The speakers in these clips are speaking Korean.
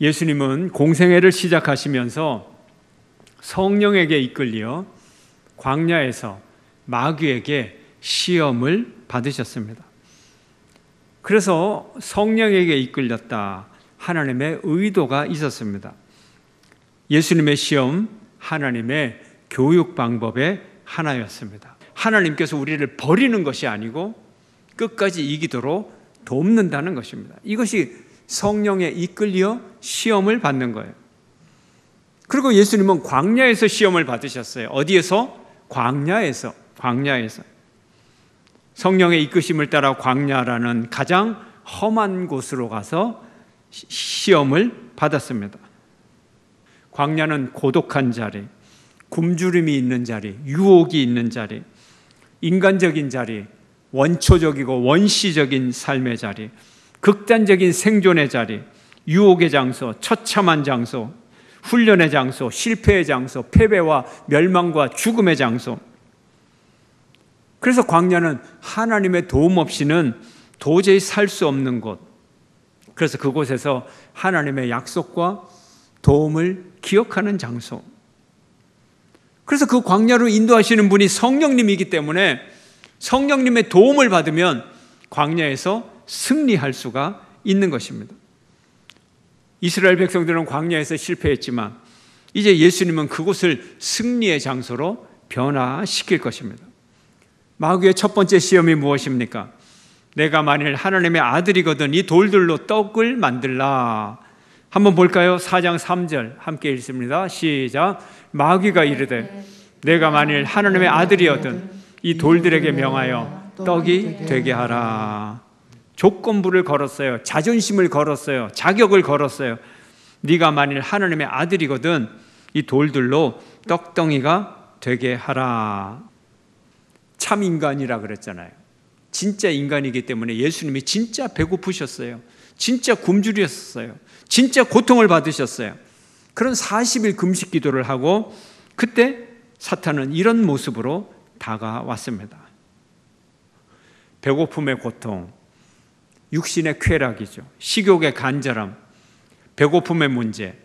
예수님은 공생애를 시작하시면서 성령에게 이끌려 광야에서 마귀에게 시험을 받으셨습니다. 그래서 성령에게 이끌렸다. 하나님의 의도가 있었습니다. 예수님의 시험, 하나님의 교육 방법의 하나였습니다. 하나님께서 우리를 버리는 것이 아니고 끝까지 이기도록 돕는다는 것입니다. 이것이 성령에 이끌려 시험을 받는 거예요. 그리고 예수님은 광야에서 시험을 받으셨어요. 어디에서? 광야에서. 성령의 이끄심을 따라 광야라는 가장 험한 곳으로 가서 시험을 받았습니다. 광야는 고독한 자리, 굶주림이 있는 자리, 유혹이 있는 자리, 인간적인 자리, 원초적이고 원시적인 삶의 자리, 극단적인 생존의 자리, 유혹의 장소, 처참한 장소, 훈련의 장소, 실패의 장소, 패배와 멸망과 죽음의 장소. 그래서 광야는 하나님의 도움 없이는 도저히 살 수 없는 곳. 그래서 그곳에서 하나님의 약속과 도움을 기억하는 장소. 그래서 그 광야로 인도하시는 분이 성령님이기 때문에 성령님의 도움을 받으면 광야에서 승리할 수가 있는 것입니다. 이스라엘 백성들은 광야에서 실패했지만 이제 예수님은 그곳을 승리의 장소로 변화시킬 것입니다. 마귀의 첫 번째 시험이 무엇입니까? 내가 만일 하나님의 아들이거든 이 돌들로 떡을 만들라. 한번 볼까요? 4장 3절 함께 읽습니다. 시작. 마귀가 이르되 내가 만일 하나님의 아들이거든 이 돌들에게 명하여 떡이 되게 하라. 조건부를 걸었어요. 자존심을 걸었어요. 자격을 걸었어요. 네가 만일 하나님의 아들이거든 이 돌들로 떡덩이가 되게 하라. 참 인간이라 그랬잖아요. 진짜 인간이기 때문에 예수님이 진짜 배고프셨어요. 진짜 굶주렸어요. 진짜 고통을 받으셨어요. 그런 40일 금식 기도를 하고 그때 사탄은 이런 모습으로 다가왔습니다. 배고픔의 고통, 육신의 쾌락이죠. 식욕의 간절함, 배고픔의 문제,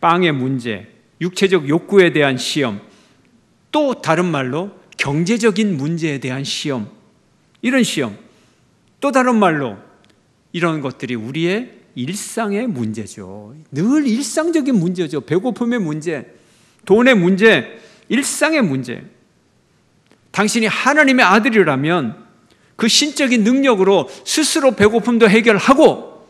빵의 문제, 육체적 욕구에 대한 시험, 또 다른 말로 경제적인 문제에 대한 시험, 이런 시험, 또 다른 말로 이런 것들이 우리의 일상의 문제죠. 늘 일상적인 문제죠. 배고픔의 문제, 돈의 문제, 일상의 문제. 당신이 하나님의 아들이라면 그 신적인 능력으로 스스로 배고픔도 해결하고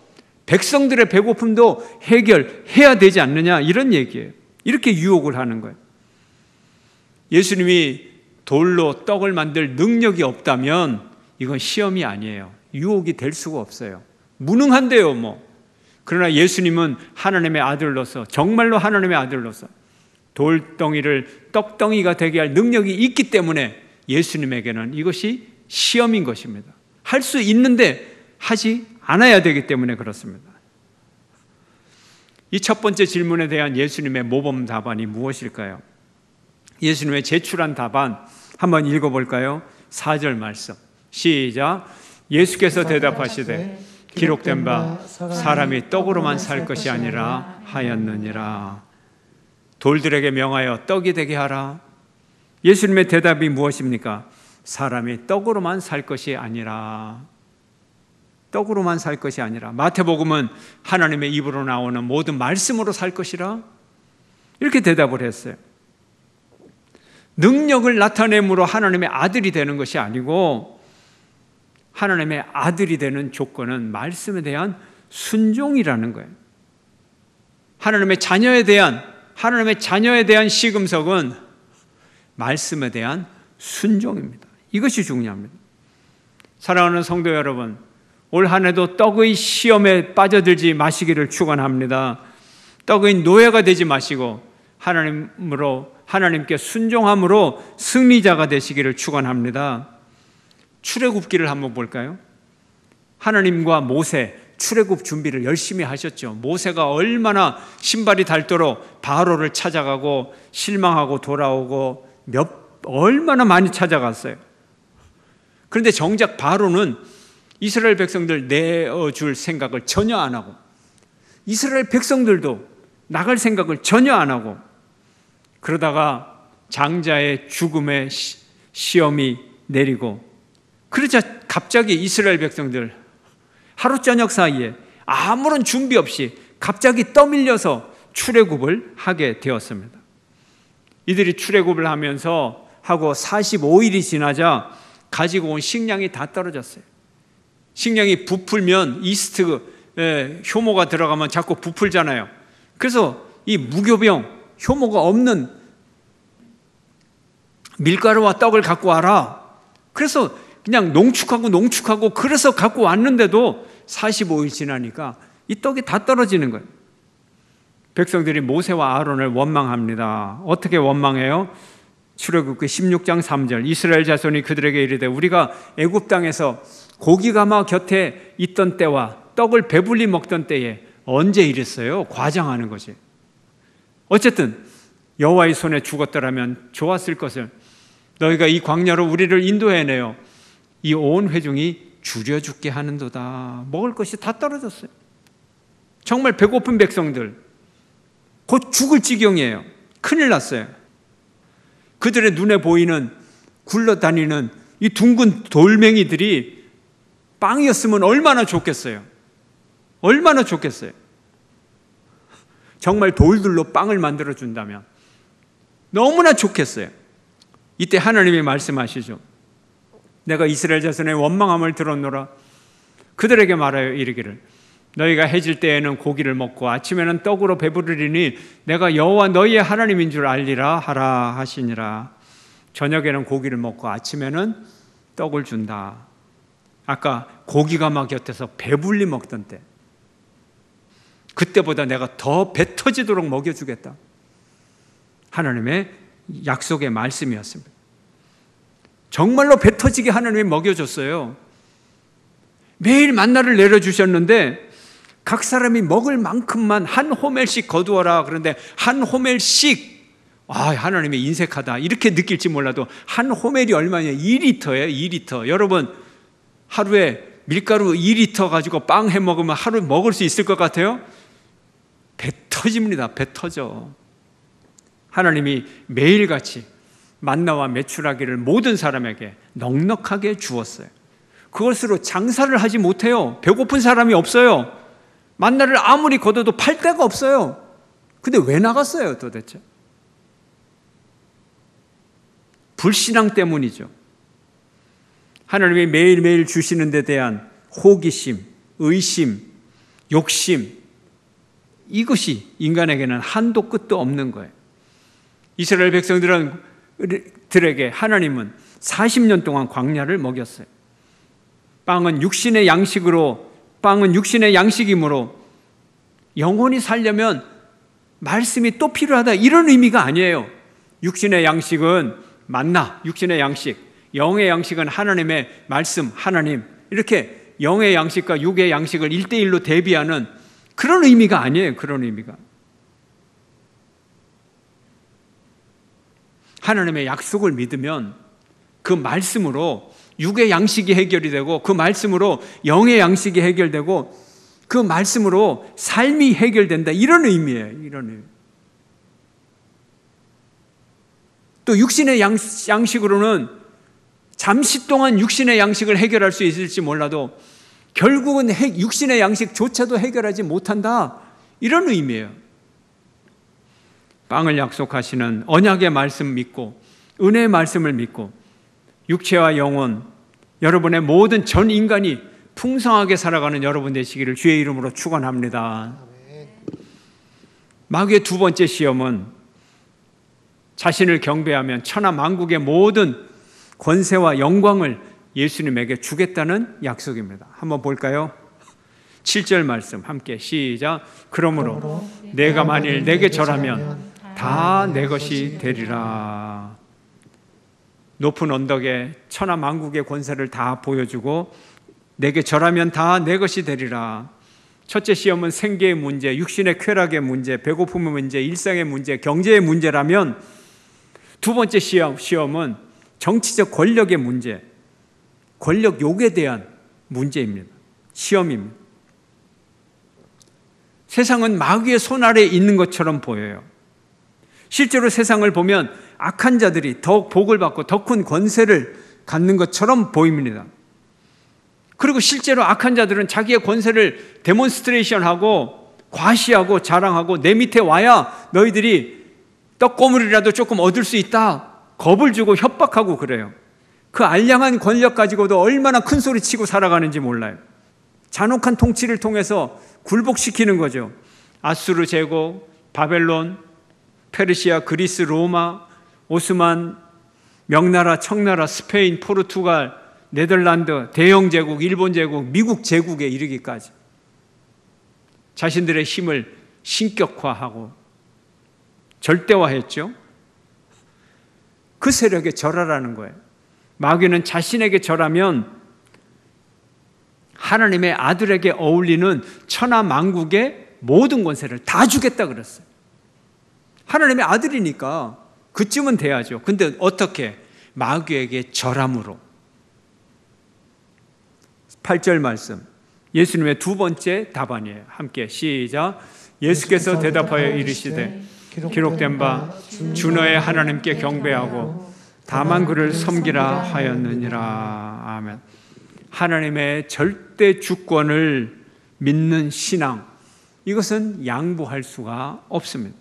백성들의 배고픔도 해결해야 되지 않느냐, 이런 얘기예요. 이렇게 유혹을 하는 거예요. 예수님이 돌로 떡을 만들 능력이 없다면 이건 시험이 아니에요. 유혹이 될 수가 없어요. 무능한데요, 뭐. 그러나 예수님은 하나님의 아들로서, 정말로 하나님의 아들로서 돌덩이를 떡덩이가 되게 할 능력이 있기 때문에 예수님에게는 이것이 시험인 것입니다. 할 수 있는데 하지 않아야 되기 때문에 그렇습니다. 이 첫 번째 질문에 대한 예수님의 모범 답안이 무엇일까요? 예수님의 제출한 답안 한번 읽어볼까요? 4절 말씀 시작. 예수께서 대답하시되 기록된 바 사람이 떡으로만 살 것이 아니라 하였느니라. 돌들에게 명하여 떡이 되게 하라. 예수님의 대답이 무엇입니까? 사람이 떡으로만 살 것이 아니라, 떡으로만 살 것이 아니라, 마태복음은 하나님의 입으로 나오는 모든 말씀으로 살 것이라, 이렇게 대답을 했어요. 능력을 나타냄으로 하나님의 아들이 되는 것이 아니고 하나님의 아들이 되는 조건은 말씀에 대한 순종이라는 거예요. 하나님의 자녀에 대한 시금석은 말씀에 대한 순종입니다. 이것이 중요합니다. 사랑하는 성도 여러분, 올 한 해도 떡의 시험에 빠져들지 마시기를 축원합니다. 떡의 노예가 되지 마시고 하나님께 순종함으로 승리자가 되시기를 축원합니다. 출애굽기를 한번 볼까요? 하나님과 모세 출애굽 준비를 열심히 하셨죠. 모세가 얼마나 신발이 닳도록 바로를 찾아가고 실망하고 돌아오고 얼마나 많이 찾아갔어요. 그런데 정작 바로는 이스라엘 백성들 내어줄 생각을 전혀 안 하고 이스라엘 백성들도 나갈 생각을 전혀 안 하고, 그러다가 장자의 죽음의 시험이 내리고, 그러자 갑자기 이스라엘 백성들 하루 저녁 사이에 아무런 준비 없이 갑자기 떠밀려서 출애굽을 하게 되었습니다. 이들이 출애굽을 하고 45일이 지나자 가지고 온 식량이 다 떨어졌어요. 식량이 부풀면 이스트, 효모가 들어가면 자꾸 부풀잖아요. 그래서 이 무교병, 효모가 없는 밀가루와 떡을 갖고 와라. 그래서 그냥 농축하고 그래서 갖고 왔는데도 45일 지나니까 이 떡이 다 떨어지는 거예요. 백성들이 모세와 아론을 원망합니다. 어떻게 원망해요? 출애굽기 16장 3절, 이스라엘 자손이 그들에게 이르되 우리가 애굽 땅에서 고기 가마 곁에 있던 때와 떡을 배불리 먹던 때에 언제 이랬어요? 과장하는 거지. 어쨌든 여호와의 손에 죽었더라면 좋았을 것을 너희가 이 광야로 우리를 인도해내어 이 온 회중이 줄여 죽게 하는도다. 먹을 것이 다 떨어졌어요. 정말 배고픈 백성들, 곧 죽을 지경이에요. 큰일 났어요. 그들의 눈에 보이는 굴러다니는 이 둥근 돌멩이들이 빵이었으면 얼마나 좋겠어요. 얼마나 좋겠어요. 정말 돌들로 빵을 만들어 준다면 너무나 좋겠어요. 이때 하나님이 말씀하시죠. 내가 이스라엘 자손의 원망함을 들었노라. 그들에게 말하여 이르기를 너희가 해질 때에는 고기를 먹고 아침에는 떡으로 배부르리니 내가 여호와 너희의 하나님인 줄 알리라 하라 하시니라. 저녁에는 고기를 먹고 아침에는 떡을 준다. 아까 고기가마 곁에서 배불리 먹던 때, 그때보다 내가 더 배 터지도록 먹여주겠다. 하나님의 약속의 말씀이었습니다. 정말로 배 터지게 하나님이 먹여줬어요. 매일 만나를 내려주셨는데 각 사람이 먹을 만큼만 한 호멜씩 거두어라. 그런데 한 호멜씩, 하나님이 인색하다 이렇게 느낄지 몰라도 한 호멜이 얼마냐? 2리터예요. 2리터. 여러분 하루에 밀가루 2리터 가지고 빵 해 먹으면 하루 먹을 수 있을 것 같아요? 배 터집니다. 배 터져. 하나님이 매일같이 만나와 메추라기를 모든 사람에게 넉넉하게 주었어요. 그것으로 장사를 하지 못해요. 배고픈 사람이 없어요. 만나를 아무리 거둬도 팔 데가 없어요. 근데 왜 나갔어요 도대체? 불신앙 때문이죠. 하나님이 매일매일 주시는 데 대한 호기심, 의심, 욕심, 이것이 인간에게는 한도 끝도 없는 거예요. 이스라엘 백성들에게 하나님은 40년 동안 광야를 먹였어요. 빵은 육신의 양식이므로 영혼이 살려면 말씀이 또 필요하다 이런 의미가 아니에요. 육신의 양식은 만나, 육신의 양식, 영의 양식은 하나님의 말씀, 하나님, 이렇게 영의 양식과 육의 양식을 1대1로 대비하는 그런 의미가 아니에요. 그런 의미가. 하나님의 약속을 믿으면 그 말씀으로 육의 양식이 해결이 되고, 그 말씀으로 영의 양식이 해결되고, 그 말씀으로 삶이 해결된다 이런 의미예요. 이런 의미. 또 육신의 양식으로는 잠시 동안 육신의 양식을 해결할 수 있을지 몰라도 결국은 육신의 양식조차도 해결하지 못한다 이런 의미예요. 빵을 약속하시는 언약의 말씀 믿고 은혜의 말씀을 믿고 육체와 영혼, 여러분의 모든 전 인간이 풍성하게 살아가는 여러분 되시기를 주의 이름으로 축원합니다. 마귀의 두 번째 시험은 자신을 경배하면 천하 만국의 모든 권세와 영광을 예수님에게 주겠다는 약속입니다. 한번 볼까요? 7절 말씀 함께 시작. 그러므로 내가 만일 내게 절하면 다 내 것이 되리라. 높은 언덕에 천하 만국의 권세를 다 보여주고 내게 절하면 다 내 것이 되리라. 첫째 시험은 생계의 문제, 육신의 쾌락의 문제, 배고픔의 문제, 일상의 문제, 경제의 문제라면 두 번째 시험은 정치적 권력의 문제, 권력 욕에 대한 문제입니다. 시험입니다. 세상은 마귀의 손 아래에 있는 것처럼 보여요. 실제로 세상을 보면 악한 자들이 더욱 복을 받고 더 큰 권세를 갖는 것처럼 보입니다. 그리고 실제로 악한 자들은 자기의 권세를 데몬스트레이션하고 과시하고 자랑하고 내 밑에 와야 너희들이 떡고물이라도 조금 얻을 수 있다, 겁을 주고 협박하고 그래요. 그 알량한 권력 가지고도 얼마나 큰 소리 치고 살아가는지 몰라요. 잔혹한 통치를 통해서 굴복시키는 거죠. 아수르 제국, 바벨론, 페르시아, 그리스, 로마, 오스만, 명나라, 청나라, 스페인, 포르투갈, 네덜란드, 대영 제국, 일본 제국, 미국 제국에 이르기까지 자신들의 힘을 신격화하고 절대화했죠. 그 세력에 절하라는 거예요. 마귀는 자신에게 절하면 하나님의 아들에게 어울리는 천하 만국의 모든 권세를 다 주겠다 그랬어요. 하나님의 아들이니까 그쯤은 돼야죠. 근데 어떻게? 마귀에게 절함으로. 8절 말씀, 예수님의 두 번째 답안이에요. 함께 시작. 예수께서 대답하여 이르시되 기록된 바 주 너의 하나님께 경배하고 다만 그를 섬기라 하였느니라. 아멘. 하나님의 절대 주권을 믿는 신앙, 이것은 양보할 수가 없습니다.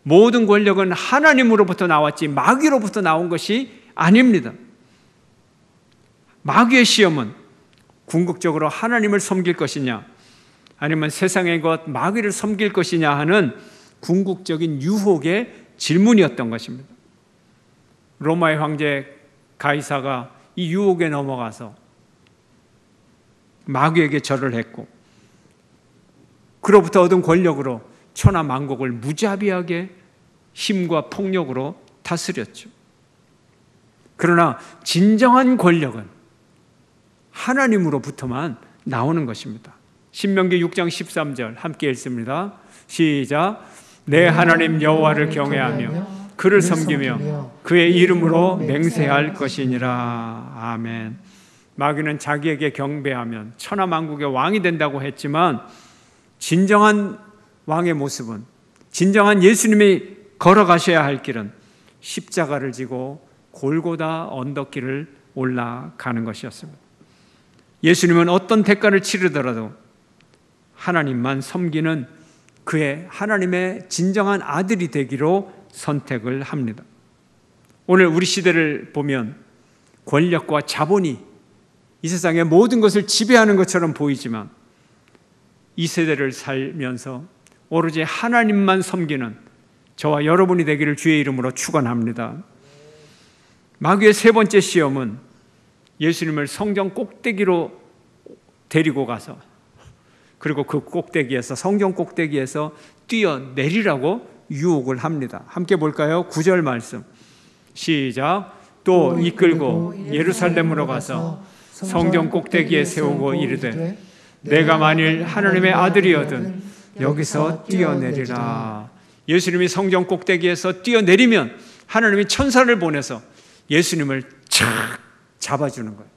모든 권력은 하나님으로부터 나왔지 마귀로부터 나온 것이 아닙니다. 마귀의 시험은 궁극적으로 하나님을 섬길 것이냐 아니면 세상의 것 마귀를 섬길 것이냐 하는 궁극적인 유혹의 질문이었던 것입니다. 로마의 황제 가이사가 이 유혹에 넘어가서 마귀에게 절을 했고 그로부터 얻은 권력으로 천하 만국을 무자비하게 힘과 폭력으로 다스렸죠. 그러나 진정한 권력은 하나님으로부터만 나오는 것입니다. 신명기 6장 13절 함께 읽습니다. 시작. 내 하나님 여호와를 경외하며 그를 섬기며 그의 이름으로 맹세할 것이니라. 아멘. 마귀는 자기에게 경배하면 천하 만국의 왕이 된다고 했지만 진정한 왕의 모습은, 진정한 예수님이 걸어가셔야 할 길은 십자가를 지고 골고다 언덕길을 올라가는 것이었습니다. 예수님은 어떤 대가를 치르더라도 하나님만 섬기는 그의 하나님의 진정한 아들이 되기로 선택을 합니다. 오늘 우리 시대를 보면 권력과 자본이 이 세상의 모든 것을 지배하는 것처럼 보이지만 이 세대를 살면서 오로지 하나님만 섬기는 저와 여러분이 되기를 주의 이름으로 축원합니다. 마귀의 세 번째 시험은 예수님을 성전 꼭대기로 데리고 가서 그리고 그 꼭대기에서 성전 꼭대기에서 뛰어내리라고 유혹을 합니다. 함께 볼까요? 9절 말씀 시작. 또 이끌고 예루살렘으로 가서 성전 꼭대기에 세우고 이르되 내가 만일 하나님의 아들이거든 여기서 뛰어내리라. 예수님이 성전 꼭대기에서 뛰어내리면 하나님이 천사를 보내서 예수님을 착 잡아주는 거예요.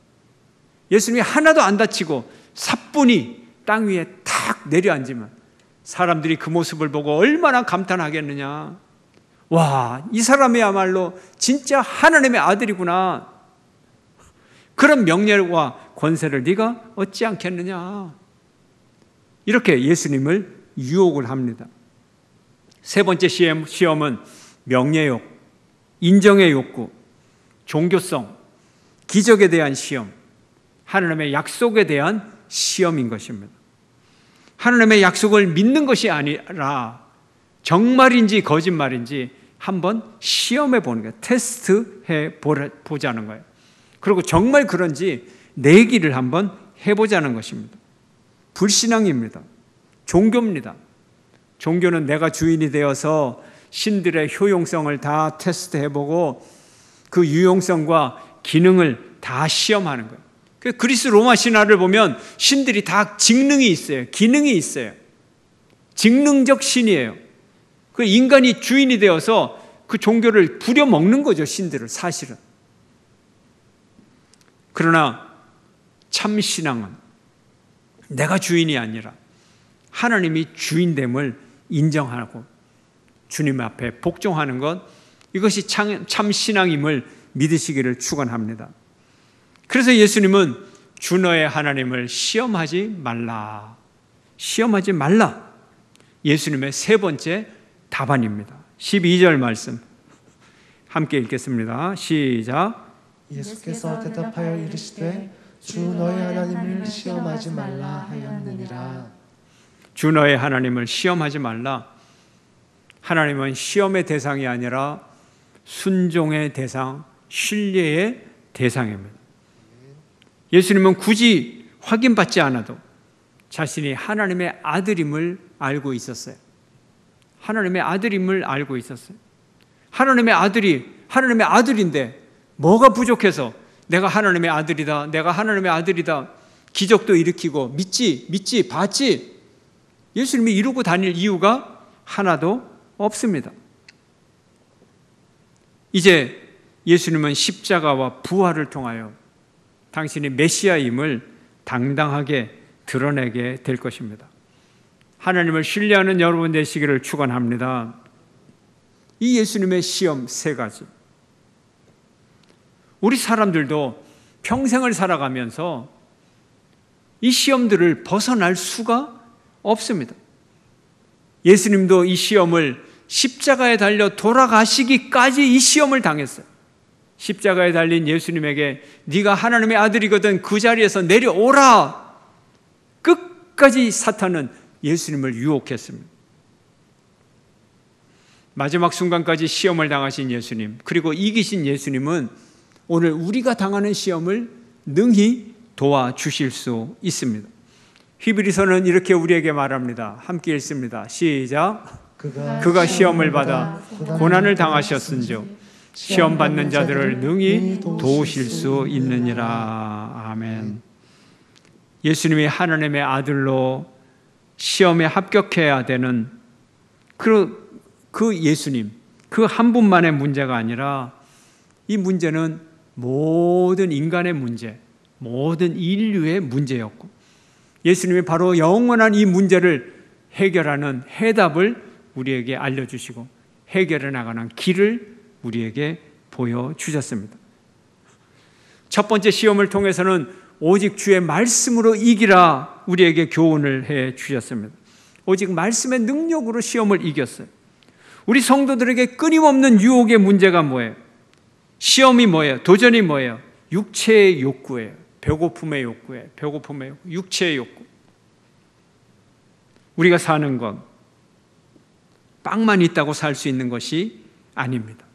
예수님이 하나도 안 다치고 사뿐히 땅 위에 탁 내려앉으면 사람들이 그 모습을 보고 얼마나 감탄하겠느냐. 와, 이 사람이야말로 진짜 하나님의 아들이구나. 그런 명예와 권세를 네가 얻지 않겠느냐. 이렇게 예수님을 유혹을 합니다. 세 번째 시험은 명예욕, 인정의 욕구, 종교성, 기적에 대한 시험, 하나님의 약속에 대한 시험인 것입니다. 하나님의 약속을 믿는 것이 아니라 정말인지 거짓말인지 한번 시험해 보는 거예요. 테스트해 보자는 거예요. 그리고 정말 그런지 내기를 한번 해보자는 것입니다. 불신앙입니다. 종교입니다. 종교는 내가 주인이 되어서 신들의 효용성을 다 테스트해보고 그 유용성과 기능을 다 시험하는 거예요. 그리스 로마 신화를 보면 신들이 다 직능이 있어요. 기능이 있어요. 직능적 신이에요. 그 인간이 주인이 되어서 그 종교를 부려먹는 거죠. 신들을 사실은. 그러나 참 신앙은 내가 주인이 아니라 하나님이 주인됨을 인정하고 주님 앞에 복종하는 것, 이것이 참 신앙임을 믿으시기를 축원합니다. 그래서 예수님은 주 너의 하나님을 시험하지 말라. 시험하지 말라. 예수님의 세 번째 답안입니다. 12절 말씀 함께 읽겠습니다. 시작. 예수께서 대답하여 이르시되 주 너의 하나님을 시험하지 말라 하였느니라. 주 너의 하나님을 시험하지 말라. 하나님은 시험의 대상이 아니라 순종의 대상, 신뢰의 대상입니다. 예수님은 굳이 확인받지 않아도 자신이 하나님의 아들임을 알고 있었어요. 하나님의 아들임을 알고 있었어요. 하나님의 아들인데 뭐가 부족해서 내가 하나님의 아들이다, 내가 하나님의 아들이다, 기적도 일으키고 믿지, 봤지. 예수님이 이루고 다닐 이유가 하나도 없습니다. 이제 예수님은 십자가와 부활을 통하여 당신이 메시아임을 당당하게 드러내게 될 것입니다. 하나님을 신뢰하는 여러분 되시기를 축원합니다. 이 예수님의 시험 세 가지, 우리 사람들도 평생을 살아가면서 이 시험들을 벗어날 수가 없습니다. 예수님도 이 시험을 십자가에 달려 돌아가시기까지 이 시험을 당했어요. 십자가에 달린 예수님에게 네가 하나님의 아들이거든 그 자리에서 내려오라. 끝까지 사탄은 예수님을 유혹했습니다. 마지막 순간까지 시험을 당하신 예수님, 그리고 이기신 예수님은 오늘 우리가 당하는 시험을 능히 도와주실 수 있습니다. 히브리서는 이렇게 우리에게 말합니다. 함께 읽습니다. 시작. 그가 시험을 받아 고난을 당하셨은즉 시험 받는 자들을 능히 도우실 수 있느니라. 아멘. 예수님이 하나님의 아들로 시험에 합격해야 되는 그 예수님, 그 한 분만의 문제가 아니라 이 문제는 모든 인간의 문제, 모든 인류의 문제였고 예수님이 바로 영원한 이 문제를 해결하는 해답을 우리에게 알려주시고 해결해 나가는 길을 우리에게 보여주셨습니다. 첫 번째 시험을 통해서는 오직 주의 말씀으로 이기라 우리에게 교훈을 해 주셨습니다. 오직 말씀의 능력으로 시험을 이겼어요. 우리 성도들에게 끊임없는 유혹의 문제가 뭐예요? 시험이 뭐예요? 도전이 뭐예요? 육체의 욕구예요. 배고픔의 욕구예요. 육체의 욕구. 우리가 사는 것, 빵만 있다고 살 수 있는 것이 아닙니다.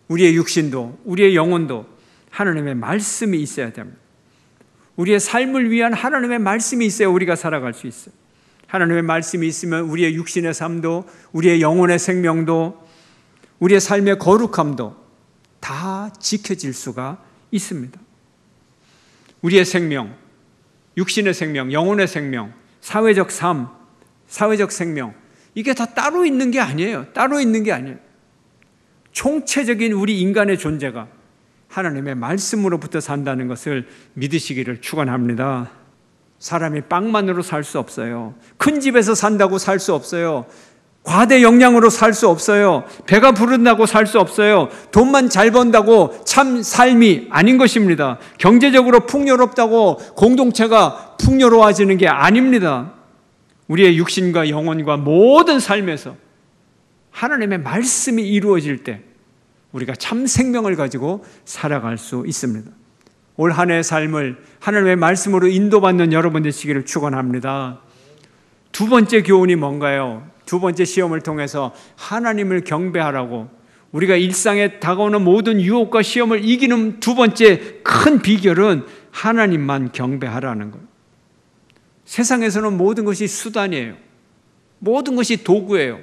우리의 육신도, 우리의 영혼도 하나님의 말씀이 있어야 됩니다. 우리의 삶을 위한 하나님의 말씀이 있어야 우리가 살아갈 수 있어요. 하나님의 말씀이 있으면 우리의 육신의 삶도, 우리의 영혼의 생명도, 우리의 삶의 거룩함도 다 지켜질 수가 있습니다. 우리의 생명, 육신의 생명, 영혼의 생명, 사회적 삶, 사회적 생명, 이게 다 따로 있는 게 아니에요. 따로 있는 게 아니에요. 총체적인 우리 인간의 존재가 하나님의 말씀으로부터 산다는 것을 믿으시기를 축원합니다. 사람이 빵만으로 살 수 없어요. 큰 집에서 산다고 살 수 없어요. 과대 영양으로 살 수 없어요. 배가 부른다고 살 수 없어요. 돈만 잘 번다고 참 삶이 아닌 것입니다. 경제적으로 풍요롭다고 공동체가 풍요로워지는 게 아닙니다. 우리의 육신과 영혼과 모든 삶에서 하나님의 말씀이 이루어질 때 우리가 참 생명을 가지고 살아갈 수 있습니다. 올 한 해의 삶을 하나님의 말씀으로 인도받는 여러분 되시기를 축원합니다. 두 번째 교훈이 뭔가요? 두 번째 시험을 통해서 하나님을 경배하라고, 우리가 일상에 다가오는 모든 유혹과 시험을 이기는 두 번째 큰 비결은 하나님만 경배하라는 거예요. 세상에서는 모든 것이 수단이에요. 모든 것이 도구예요.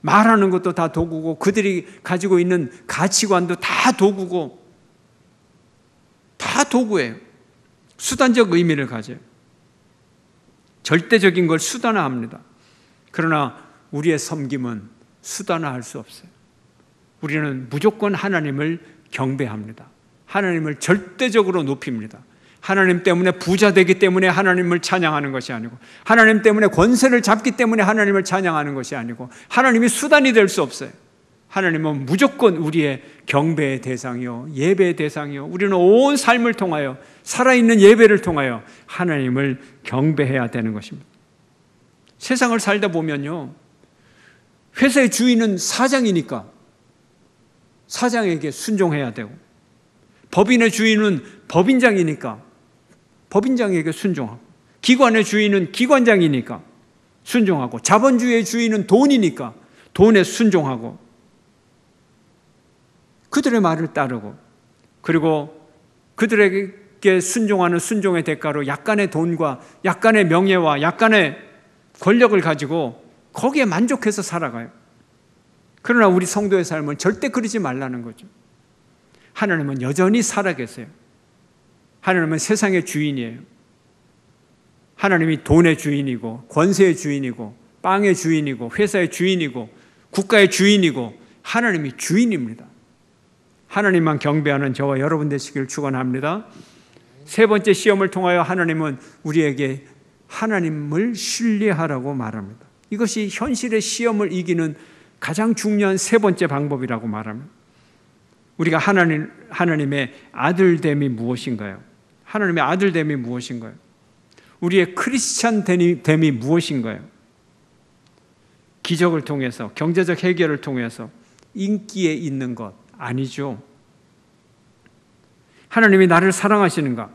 말하는 것도 다 도구고 그들이 가지고 있는 가치관도 다 도구고 다 도구예요. 수단적 의미를 가져요. 절대적인 걸 수단화합니다. 그러나 우리의 섬김은 수단화할 수 없어요. 우리는 무조건 하나님을 경배합니다. 하나님을 절대적으로 높입니다. 하나님 때문에 부자 되기 때문에 하나님을 찬양하는 것이 아니고, 하나님 때문에 권세를 잡기 때문에 하나님을 찬양하는 것이 아니고, 하나님이 수단이 될 수 없어요. 하나님은 무조건 우리의 경배의 대상이요, 예배의 대상이요, 우리는 온 삶을 통하여, 살아있는 예배를 통하여 하나님을 경배해야 되는 것입니다. 세상을 살다 보면요, 회사의 주인은 사장이니까 사장에게 순종해야 되고, 법인의 주인은 법인장이니까 법인장에게 순종하고, 기관의 주인은 기관장이니까 순종하고, 자본주의의 주인은 돈이니까 돈에 순종하고, 그들의 말을 따르고, 그리고 그들에게 순종하는 순종의 대가로 약간의 돈과 약간의 명예와 약간의 권력을 가지고 거기에 만족해서 살아가요. 그러나 우리 성도의 삶은 절대 그러지 말라는 거죠. 하나님은 여전히 살아계세요. 하나님은 세상의 주인이에요. 하나님이 돈의 주인이고, 권세의 주인이고, 빵의 주인이고, 회사의 주인이고, 국가의 주인이고, 하나님이 주인입니다. 하나님만 경배하는 저와 여러분 되시길 축원합니다. 세 번째 시험을 통하여 하나님은 우리에게 하나님을 신뢰하라고 말합니다. 이것이 현실의 시험을 이기는 가장 중요한 세 번째 방법이라고 말합니다. 우리가 하나님의 아들됨이 무엇인가요? 하나님의 아들됨이 무엇인가요? 우리의 크리스찬됨이 무엇인가요? 기적을 통해서, 경제적 해결을 통해서 인기에 있는 것 아니죠. 하나님이 나를 사랑하시는가?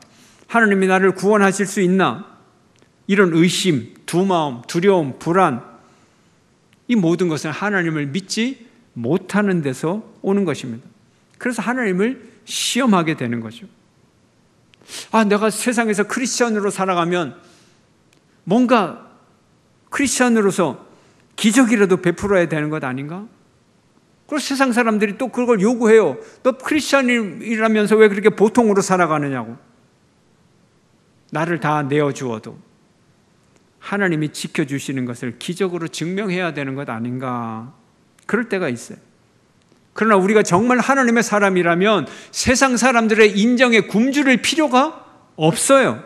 하나님이 나를 구원하실 수 있나? 이런 의심, 두마음, 두려움, 불안, 이 모든 것은 하나님을 믿지 못하는 데서 오는 것입니다. 그래서 하나님을 시험하게 되는 거죠. 내가 세상에서 크리스천으로 살아가면 뭔가 크리스천으로서 기적이라도 베풀어야 되는 것 아닌가? 그리고 세상 사람들이 또 그걸 요구해요. 너 크리스천이라면서 왜 그렇게 보통으로 살아가느냐고. 나를 다 내어주어도 하나님이 지켜주시는 것을 기적으로 증명해야 되는 것 아닌가. 그럴 때가 있어요. 그러나 우리가 정말 하나님의 사람이라면 세상 사람들의 인정에 굶주릴 필요가 없어요.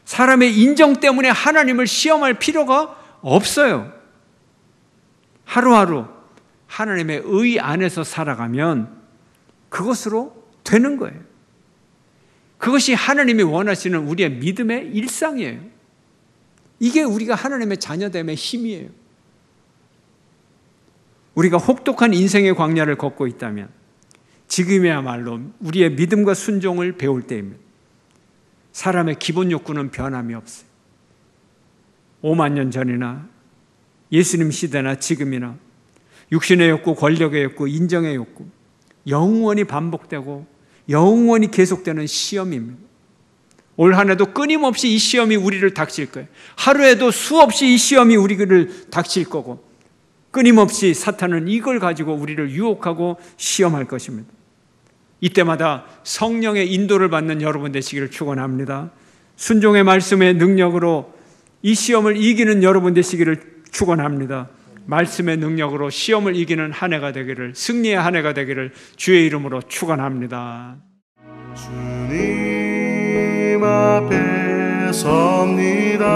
사람의 인정 때문에 하나님을 시험할 필요가 없어요. 하루하루 하나님의 의 안에서 살아가면 그것으로 되는 거예요. 그것이 하나님이 원하시는 우리의 믿음의 일상이에요. 이게 우리가 하나님의 자녀됨의 힘이에요. 우리가 혹독한 인생의 광야를 걷고 있다면 지금이야말로 우리의 믿음과 순종을 배울 때입니다. 사람의 기본 욕구는 변함이 없어요. 5만 년 전이나 예수님 시대나 지금이나 육신의 욕구, 권력의 욕구, 인정의 욕구, 영원히 반복되고 영원히 계속되는 시험입니다. 올 한 해도 끊임없이 이 시험이 우리를 닥칠 거예요. 하루에도 수없이 이 시험이 우리를 닥칠 거고, 끊임없이 사탄은 이걸 가지고 우리를 유혹하고 시험할 것입니다. 이때마다 성령의 인도를 받는 여러분 되시기를 축원합니다. 순종의 말씀의 능력으로 이 시험을 이기는 여러분 되시기를 축원합니다. 말씀의 능력으로 시험을 이기는 한 해가 되기를, 승리의 한 해가 되기를 주의 이름으로 축원합니다. 주님 앞에 섭니다.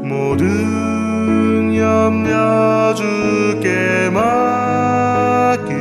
모든 염려 주께 맡기